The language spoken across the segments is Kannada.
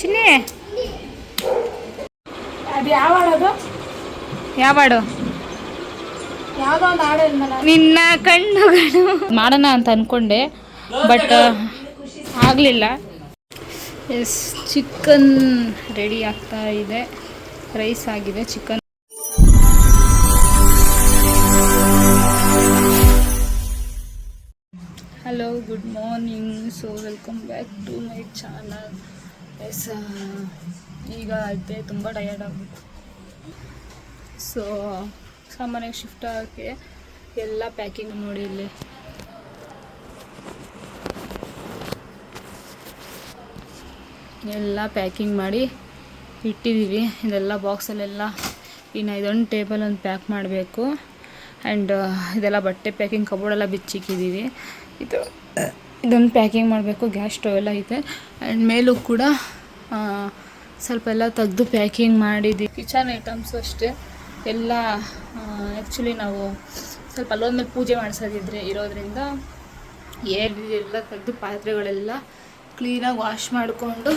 ಚಿನ್ನಿ ಅದು ಯಾವ ಹಾಡೋದು? ಯಾವ ಹಾಡು? ಯಾವುದೋ ಒಂದು ಹಾಡು ನಿನ್ನ ಕಣ್ಣುಗಳು ಮಾಡೋಣ ಅಂತ ಅಂದ್ಕೊಂಡೆ, ಬಟ್ ಆಗಲಿಲ್ಲ. ಎಸ್, ಚಿಕನ್ ರೆಡಿ ಆಗ್ತಾ ಇದೆ. ರೈಸ್ ಆಗಿದೆ, chicken. Hello, good morning. So welcome back to my channel. Yes, ಈಗ ಐತೆ ತುಂಬ ಟಯರ್ಡ್ ಆಗ್ಬಿಟ್ಟು. ಸೊ ಸಾಮಾನ್ಯವಾಗಿ ಶಿಫ್ಟ್ ಆಗೋಕ್ಕೆ ಎಲ್ಲ ಪ್ಯಾಕಿಂಗ್ ನೋಡಿ, ಇಲ್ಲಿ ಎಲ್ಲ ಪ್ಯಾಕಿಂಗ್ ಮಾಡಿ ಇಟ್ಟಿದ್ದೀವಿ. ಇದೆಲ್ಲ ಬಾಕ್ಸಲ್ಲೆಲ್ಲ ಇನ್ನು ಇದೊಂದು ಟೇಬಲ್ ಒಂದು ಪ್ಯಾಕ್ ಮಾಡಬೇಕು. ಆ್ಯಂಡ್ ಇದೆಲ್ಲ ಬಟ್ಟೆ ಪ್ಯಾಕಿಂಗ್, ಕಬೋರ್ಡೆಲ್ಲ ಬಿಚ್ಚಿಕ್ಕಿದ್ದೀವಿ. ಇದೊಂದು ಪ್ಯಾಕಿಂಗ್ ಮಾಡಬೇಕು. ಗ್ಯಾಸ್ ಸ್ಟವ್ ಎಲ್ಲ ಐತೆ. ಆ್ಯಂಡ್ ಮೇಲೂ ಕೂಡ ಸ್ವಲ್ಪ ಎಲ್ಲ ತೆಗೆದು ಪ್ಯಾಕಿಂಗ್ ಮಾಡಿದ್ದೀವಿ. ಕಿಚನ್ ಐಟಮ್ಸು ಅಷ್ಟೇ ಎಲ್ಲ. ಆ್ಯಕ್ಚುಲಿ ನಾವು ಸ್ವಲ್ಪ ಅಲ್ಲೊಂದು ಮೇಲೆ ಪೂಜೆ ಇರೋದ್ರಿಂದ ಎಲ್ಲ ತೆಗೆದು ಪಾತ್ರೆಗಳೆಲ್ಲ ಕ್ಲೀನಾಗಿ ವಾಶ್ ಮಾಡಿಕೊಂಡು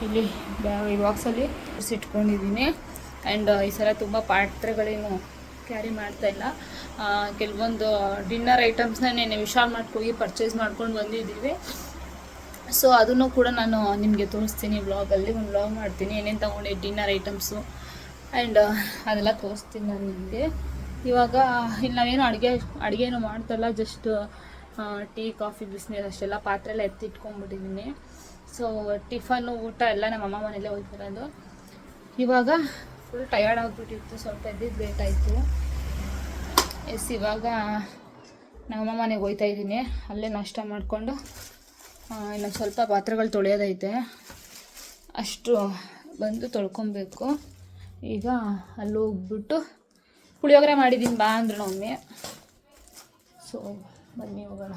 ಇಲ್ಲಿ ಈ ಬಾಕ್ಸಲ್ಲಿ ಇಟ್ಕೊಂಡಿದ್ದೀನಿ. ಆ್ಯಂಡ್ ಈ ಸಲ ತುಂಬ ಪಾತ್ರೆಗಳೇನು ಕ್ಯಾರಿ ಮಾಡ್ತಾಯಿಲ್ಲ. ಕೆಲವೊಂದು ಡಿನ್ನರ್ ಐಟಮ್ಸ್ನ ನೆನ್ನೆ ವಿಶಾಲ್ ಮಾರ್ಟ್ಗೆ ಹೋಗಿ ಪರ್ಚೇಸ್ ಮಾಡ್ಕೊಂಡು ಬಂದಿದ್ದೀವಿ. ಸೊ ಅದನ್ನು ಕೂಡ ನಾನು ನಿಮಗೆ ತೋರಿಸ್ತೀನಿ ವ್ಲಾಗಲ್ಲಿ. ಒಂದು ವ್ಲಾಗ್ ಮಾಡ್ತೀನಿ ಏನೇನು ತೊಗೊಂಡೆ ಡಿನ್ನರ್ ಐಟಮ್ಸು. ಆ್ಯಂಡ್ ಅದೆಲ್ಲ ತೋರಿಸ್ತೀನಿ ನಾನು ನಿಮಗೆ. ಇವಾಗ ಇಲ್ಲಿ ನಾವೇನು ಅಡುಗೆನೂ ಮಾಡ್ತಾಯಿಲ್ಲ, ಜಸ್ಟ್ ಟೀ, ಕಾಫಿ, ಬಿಸಿನೀರು ಅಷ್ಟೆಲ್ಲ ಪಾತ್ರೆ ಎಲ್ಲ ಎತ್ತಿಟ್ಕೊಂಡ್ಬಿಟ್ಟಿದ್ದೀನಿ. ಸೊ ಟಿಫನ್ನು, ಊಟ ಎಲ್ಲ ನಮ್ಮ ಅಮ್ಮ ಮನೇಲೇ ಹೋಗ್ತಿರೋದು. ಇವಾಗ ಫುಲ್ ಟಯರ್ಡ್ ಆಗಿಬಿಟ್ಟಿತ್ತು, ಸ್ವಲ್ಪ ಎದ್ದಿದ್ದು ಲೇಟ್ ಆಯಿತು. ಎಸ್, ಇವಾಗ ನಮ್ಮ ಮನೆಗೆ ಹೋಗ್ತಾಯಿದ್ದೀನಿ. ಅಲ್ಲೇ ನಾಷ್ಟ ಮಾಡಿಕೊಂಡು ಇನ್ನು ಸ್ವಲ್ಪ ಪಾತ್ರೆಗಳು ತೊಳೆಯೋದೈತೆ, ಅಷ್ಟು ಬಂದು ತೊಳ್ಕೊಬೇಕು. ಈಗ ಅಲ್ಲಿ ಹೋಗ್ಬಿಟ್ಟು ಪುಳಿಯೋಗರೆ ಮಾಡಿದ್ದೀನಿ ಬಾ ಅಂದರು ನಮ್ಮಮ್ಮಿ. ಸೊ ಬನ್ನಿ ಹೋಗೋಣ.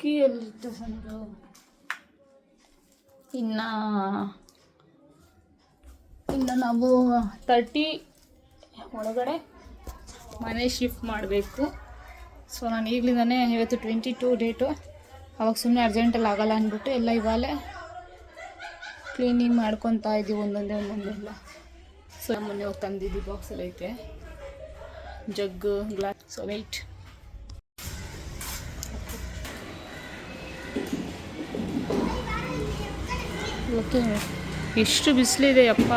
ಕೀಯಲ್ಲಿತ್ತು ಸಂದು. ಇನ್ನು ನಾವು 30 ಒಳಗಡೆ ಮನೆ ಶಿಫ್ಟ್ ಮಾಡಬೇಕು. ಸೊ ನಾನು ಈಗಲಿಂದನೇ, ಇವತ್ತು 22 ಡೇಟು, ಅವಾಗ ಸುಮ್ಮನೆ ಅರ್ಜೆಂಟಲ್ಲಿ ಆಗೋಲ್ಲ ಅಂದ್ಬಿಟ್ಟು ಎಲ್ಲ ಇವಾಗಲೇ ಕ್ಲೀನಿಂಗ್ ಮಾಡ್ಕೊತಾ ಇದ್ದೀವಿ ಒಂದೊಂದೆಲ್ಲ. ಸೊ ಮೊನ್ನೆ ಹೋಗಿ ತಂದಿದ್ದು ಬಾಕ್ಸಲ್ಲಿ ಐತೆ jug, glass. So wait. Okay, ಎಷ್ಟು ಬಿಸಿಲಿದೆ ಅಪ್ಪ.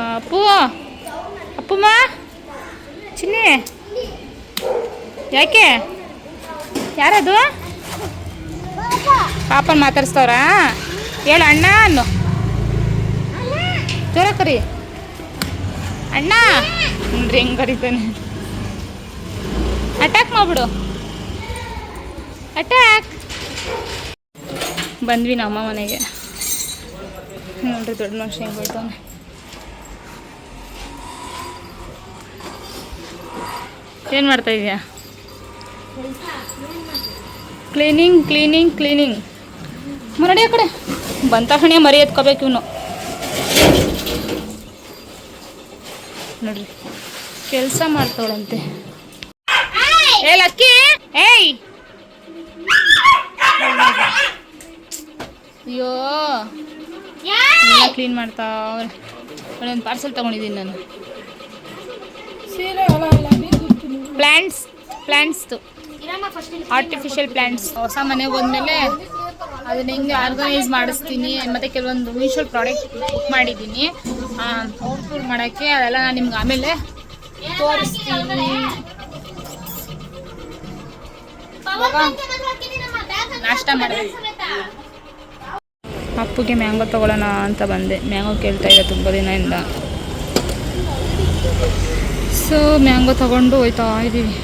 ಅಪ್ಪಮ್ಮ, ಚಿನ್ನಿ ಯಾಕೆ? ಯಾರದು? ಪಾಪನ ಮಾತಾಡಿಸ್ತವ್ರಾ? ಹೇಳು ಅಣ್ಣ ಅನ್ನು, ಜೋರ ಕರಿ ಅಣ್ಣ. ನೋಡ್ರಿ ಹೆಂಗೆ ಕರೀತಾನೆ. Attack ಮಾಡಿಬಿಡು, attack. ಬಂದ್ವಿ ನಮ್ಮ ಮನೆಗೆ. ನೋಡ್ರಿ ದೊಡ್ಡ ಮನುಷ್ಯ ಹೆಂಗೆ ಹೋಯ್ತಾನೆ. ಏನು ಮಾಡ್ತಾ ಇದೀಯಾ? ಕ್ಲೀನಿಂಗ್. ಮರಡಿ ಆ ಕಡೆ ಬಂದ ತಕ್ಷಣ ಮರಿ ಎತ್ಕೋಬೇಕು ಇವನು. ನೋಡ್ರಿ ಕೆಲಸ ಮಾಡ್ತಾವಳಂತೆ. ಏ ಲಕ್ಕಿ, ಏಯ್ ಅಯ್ಯೋ, ಎಲ್ಲ ಕ್ಲೀನ್ ಮಾಡ್ತಾವ್ರೆ. ಒಂದು ಪಾರ್ಸೆಲ್ ತೊಗೊಂಡಿದ್ದೀನಿ ನಾನು. ಪ್ಲ್ಯಾಂಟ್ಸ್ದು ಆರ್ಟಿಫಿಷಿಯಲ್ ಪ್ಲ್ಯಾಂಟ್ಸ್. ಹೊಸ ಮನೆಗೆ ಹೋದ್ಮೇಲೆ ಅದನ್ನ ಹೆಂಗೆ ಆರ್ಗನೈಸ್ ಮಾಡಿಸ್ತೀನಿ. ಮತ್ತು ಕೆಲವೊಂದು ಮೀಶೋ ಪ್ರಾಡಕ್ಟ್ ಬುಕ್ ಮಾಡಿದ್ದೀನಿ ಔಟ್ಡೋರ್ ಮಾಡೋಕ್ಕೆ. ಅದೆಲ್ಲ ನಾನು ನಿಮ್ಗೆ ಆಮೇಲೆ ತೋರಿಸ್ತೀನಿ. ನಾಷ್ಟ ಮಾಡಬೇಕು. ಅಪ್ಪುಗೆ ಮ್ಯಾಂಗೋ ತೊಗೊಳ್ಳೋಣ ಅಂತ ಬಂದೆ. ಮ್ಯಾಂಗೋ ಕೇಳ್ತಾ ಇದೆ ತುಂಬ ದಿನದಿಂದ. ಸೊ ಮ್ಯಾಂಗೋ ತೊಗೊಂಡು ಹೋಯ್ತಾ ಇದ್ದೀವಿ.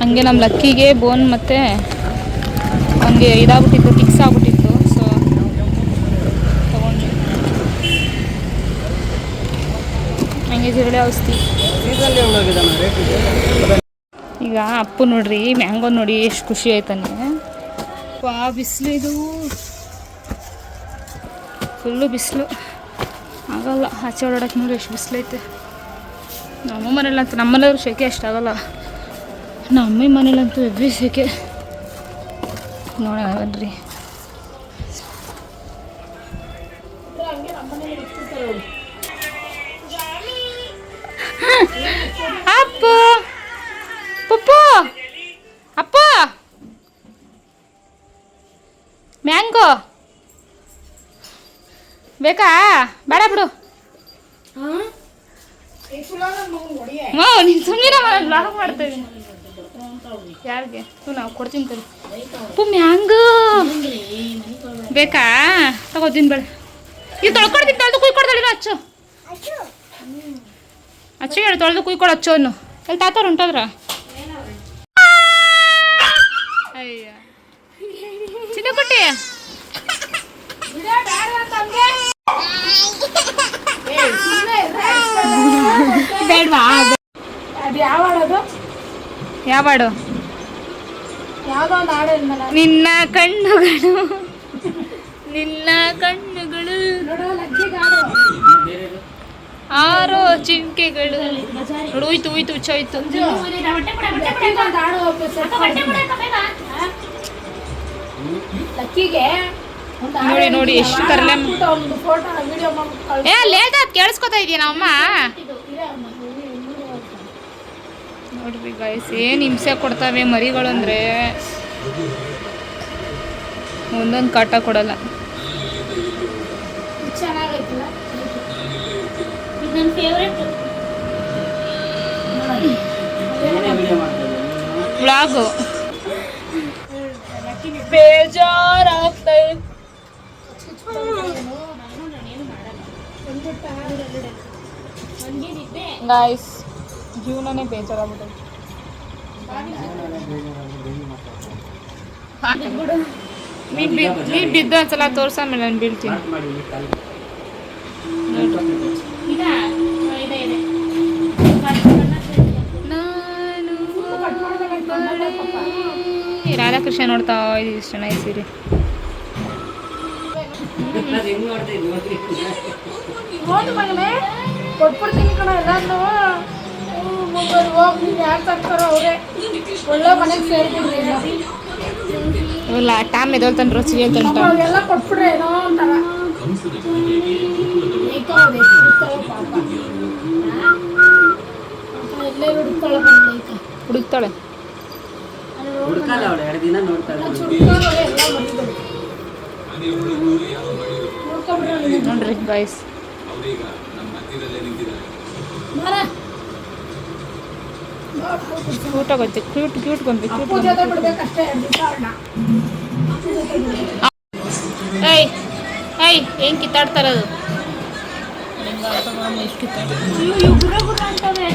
ಹಂಗೆ ನಮ್ಮ ಲಕ್ಕಿಗೆ ಬೋನ್ ಮತ್ತು ಅವನಿಗೆ ಇದಾಗ್ಬಿಟ್ಟಿತ್ತು, ಟಿಕ್ಸ್ ಆಗ್ಬಿಟ್ಟಿತ್ತು. ಸೊ ತೊಗೊಂಡು ಹಂಗೆ ಜಿರಳೆ ಔಷಧಿ. ಈಗ ಅಪ್ಪು ನೋಡ್ರಿ ಮ್ಯಾಂಗೋ ನೋಡಿ ಎಷ್ಟು ಖುಷಿ ಆಯ್ತಾನೆ. ಬಿಸಿಲಿದು ಫುಲ್ಲು ಬಿಸಿಲು, ಆಗಲ್ಲ ಆಚೆ ಓಡಾಡಕ್ಕೆ. ನೋಡಿ ಎಷ್ಟು ಬಿಸಿಲೈತೆ. ನಮ್ಮ ಮನೇಲಂತೂ, ನಮ್ಮನೆಯವ್ರು ಸೆಕೆ ಅಷ್ಟಾಗಲ್ಲ, ನಮ್ಮ ಮನೇಲಂತೂ ಹೆವಿ ಸೆಕೆ. ನೋಡೋಣ ಬನ್ರಿ. ಅಪ್ಪು ಪಪ್ಪು ಅಪ್ಪ ಮ್ಯಾಂಗೋ ಬೇಕಾ ಬೇಡ ಬಿಡು. ನೀನು ಸುಮ್ಮನೆ ಬ್ಲಾಗ್ ಮಾಡ್ತಾ ಇದ್ದೀನಿ. ಯಾರಿಗೆ ನಾವು ಕೊಡ್ತೀನಿ ತಡಿ. ಅಪ್ಪು ಮ್ಯಾಂಗೋ ಬೇಕಾ ತಗೋತೀನಿ ಬೇಡ. ಇದು ತೊಳ್ಕೊಡ್ತೀನಿ, ತೊಳೆದು ಕುಯ್ಕೊಡ್ತಾಳೆ ಅಚ್ಚು ಅಚ್ಚು ಹೇಳು, ತೊಳೆದು ಕುಯ್ಕೊಡು ಅಚ್ಚು ಅನ್ನು. ಅಲ್ಲಿ ತಾತವ್ರು ಹೊಂಟೋದ್ರ. ಅಯ್ಯ ಚಿನ್ನ ಕೊಟ್ಟಿ ಬೇಡವಾ? ಯಾವ ಹಾಡು? ನಿನ್ನ ಕಣ್ಣುಗಳು ನಿನ್ನ ಕಣ್ಣುಗಳು ಆರೋ ಚಿಂಕೆಗಳು ನೋಡು. ಹೋಯ್ತು ಹೋಯ್ತು ಹುಚ್ಚೋಯ್ತು. ನೋಡಿ ನೋಡಿ ಎಷ್ಟು ತರಲೆ. ಲೇಟ್ ಆಯ್ತು, ಕೇಳಿಸ್ಕೊತಾ ಇದೀಯ ನಮ್ಮಮ್ಮ. ನೋಡ್ರಿ ಗೈಸ್ ಏನು ಹಿಂಸೆ ಕೊಡ್ತಾವೆ ಮರಿಗಳು ಅಂದರೆ, ಒಂದೊಂದು ಕಾಟ ಕೊಡಲ್ಲ. ವ್ಲಾಗು ಬೇಜಾರಾಗ್ತಾ ಗಾಯ್ಸ್, ಜೀವನನೇ ಬೇಜಾರಾಗ್ಬಿಟ್ಟು. ನೀನು ಬಿದ್ದು ಒಂದ್ಸಲ ತೋರ್ಸ, ಆಮೇಲೆ ನಾನು ಬೀಳ್ತೀನಿ. ರಾಧಾಕೃಷ್ಣ ನೋಡ್ತಾ ಇದೀವಿ. ಇಷ್ಟು ಚೆನ್ನಾಗಿ ಸೀರೆ ಕೊಟ್ಬಿಡ್ತೀನಿ ಕಣ ಎಲ್ಲಾನು. ಹೋಗಿ ಯಾರು ತರ್ತಾರೋ ಅವರೇ ಒಳ್ಳೆ ಮನೆಗೆ ಸೇರ್ತೀನಿ. ಇಲ್ಲ ಟಾಮ್ ಎದೋಲ್ತಾನೆ ರೋಸಿ ಹೇಳ್ತಾನೆ. ಅವೆಲ್ಲ ಕೊಟ್ಬಿಡ್ರೆ ಏನೋ ಒಂಥರ ಎಲ್ಲೇ ಹುಡುಕ್ತಾಳೆ. ನೋಡ್ರಿ ಗಾಯ್ಸ್, ಕ್ಯೂಟ್ ಆಗುತ್ತೆ. ಕ್ಯೂಟ್ ಕ್ಯೂಟ್ ಬಂದ್ವಿ. ಏಯ್ ಏಯ್ ಏನು ಕಿತ್ತಾಡ್ತಾರದು? ಎಷ್ಟು ಕಿತ್ತಾಡ್ತಾರೆ.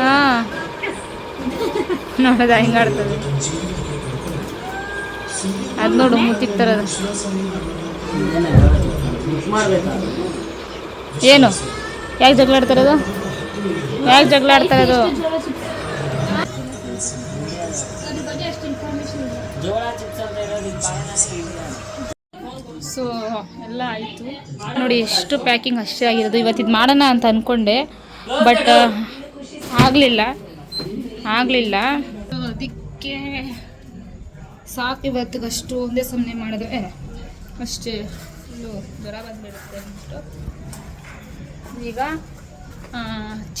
ಹಾಂ ನೋಡೋದ ಹಿಂಗೆ ಆಡ್ತದೆ. ಅದು ನೋಡು ಮುತ್ತಿಕ್ತಾರದು. ಏನು ಯಾಕೆ ಜಗಳ ಆಡ್ತಾರದು? ಯಾಕೆ ಜಗಳ ಆಡ್ತಾರದು? ಸೊ ಎಲ್ಲ ಆಯಿತು ನೋಡಿ. ಎಷ್ಟು ಪ್ಯಾಕಿಂಗ್ ಅಷ್ಟೇ ಆಗಿರೋದು. ಇವತ್ತಿದು ಮಾಡೋಣ ಅಂತ ಅಂದ್ಕೊಂಡೆ, ಬಟ್ ಆಗಲಿಲ್ಲ. ಅದಕ್ಕೆ ಸಾಕು ಇವತ್ತಿಗಷ್ಟು ಒಂದೇ ಸಮನೆ ಮಾಡಿದ್ರೆ ಅಷ್ಟೇ ಫುಲ್ಲು ಜ್ವರ ಬಂದುಬಿಡುತ್ತೆ ಅಂದ್ಬಿಟ್ಟು ಈಗ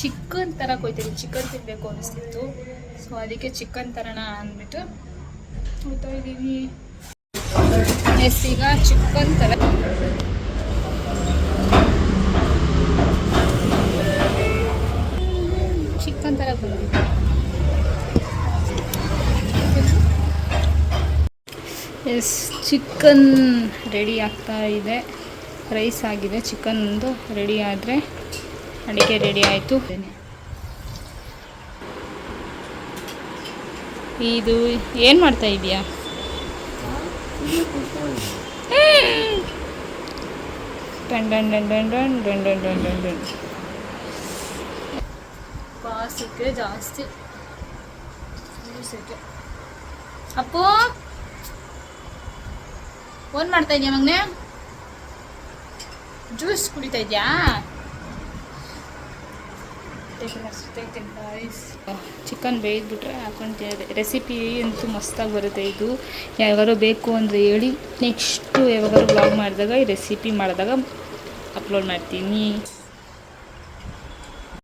ಚಿಕನ್ ಥರ ಕೊಯ್ತೀವಿ. ಚಿಕನ್ ತಿನ್ನಬೇಕು ಅನ್ನಿಸ್ತಿತ್ತು, ಸೊ ಅದಕ್ಕೆ ಚಿಕನ್ ತರೋಣ ಅಂದ್ಬಿಟ್ಟು ಹೋಗ್ತಾ ಇದ್ದೀವಿ. ಎಸ್ ಈಗ ಚಿಕನ್ ಥರ ಬಂದಿದೆ. ಎಸ್ ಚಿಕನ್ ರೆಡಿ ಆಗ್ತಾ ಇದೆ. ರೈಸ್ ಆಗಿದೆ, ಚಿಕನ್ ಒಂದು ರೆಡಿ ಆದರೆ ಅಡಿಗೆ ರೆಡಿ ಆಯಿತು. ಇದು ಏನು ಮಾಡ್ತಾ ಇದೀಯಾ? Done done done done done done done done done done. ಸಿಕ್ಕರೆ ಜಾಸ್ತಿ ಅಪ್ಪು ಫೋನ್ ಮಾಡ್ತಾ ಇದೀಯ ಮಗನೇ? ಜ್ಯೂಸ್ ಕುಡಿತಾ ಇದೆಯಾ? ಚಿಕನ್ ಬೇಯಿದ್ಬಿಟ್ರೆ ಹಾಕೊಂಡು ರೆಸಿಪಿ ಅಂತೂ ಮಸ್ತಾಗಿ ಬರುತ್ತೆ. ಇದು ಯಾವಾಗಾರು ಬೇಕು ಅಂದರೆ ಹೇಳಿ, ನೆಕ್ಸ್ಟು ಯಾವಾಗಾರು ವ್ಲಾಗ್ ಮಾಡಿದಾಗ ಈ ರೆಸಿಪಿ ಮಾಡಿದಾಗ ಅಪ್ಲೋಡ್ ಮಾಡ್ತೀನಿ.